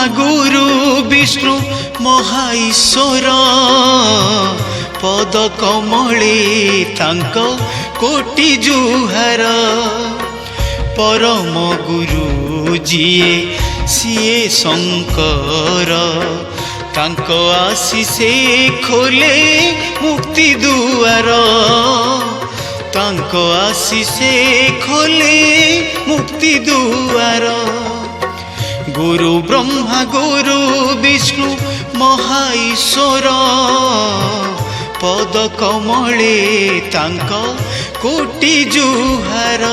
ब्रह्मा गुरु विष्णु महाईश्वर पद कमले तांक कोटि जुहार परम गुरु जिए सिए शंकर तांक आशीषे खोले मुक्ति दुआर तांक आशीषे खोले मुक्ति दुआर गुरु ब्रह्मा गुरु विष्णु महाईश्वर पद कमले तांक कोटि जुहार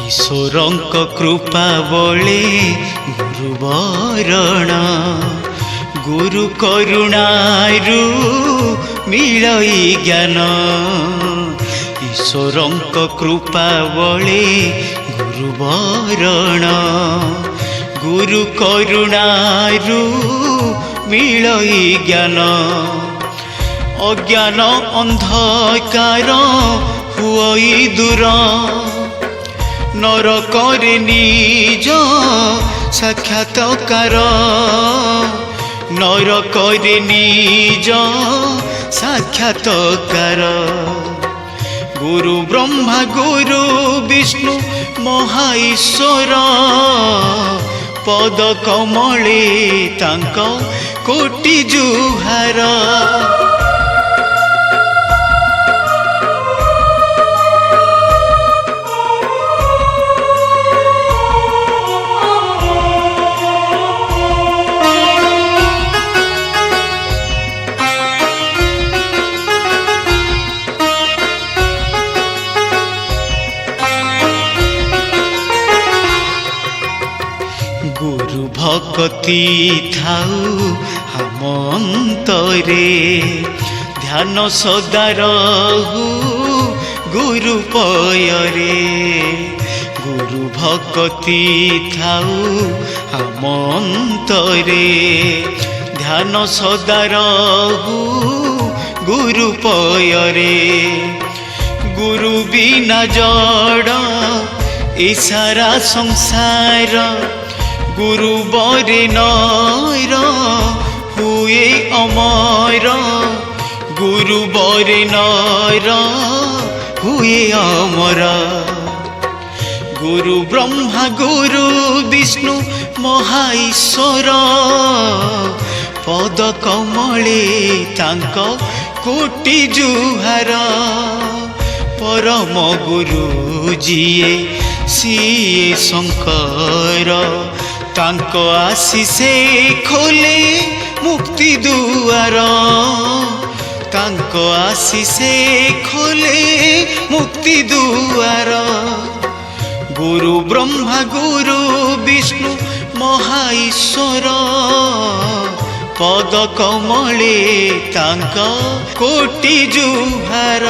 ईश्वरंक कृपा बले गुरुवरण गुरु करुणारु मिलई ज्ञान ईश्वरंक कृपा बले गुरुवरण गुरु करुणारु मिलई ज्ञान अज्ञान अंधकार हुई दूर नरकरे निज साक्षात्कार नरकरे निज साक्षात्कार गुरु ब्रह्मा गुरु विष्णु महाईश्वर पद कमले तांक कोटि जुहार गुरु भक्ति थाऊ हम अंतरे ध्यान सदा रहु गुरु पयरे गुरु भक्ति थाऊ हम अंतरे ध्यान सदा रहु गुरु पयरे गुरु बिना जड़ ए सारा संसार गुरु बरे नर हुए अमर गुरु बरे नर हुए अमर गुरु ब्रह्मा गुरु विष्णु महाईश्वर पद कमले तांक कोटि जुहार परम गुरु जिए सिए शंकर तांक आशीषे खोले मुक्ति दुआर तांक आशीषे खोले मुक्ति दुआर गुरु ब्रह्मा गुरु विष्णु महाईश्वर पद कमले तांक कोटि जुहार।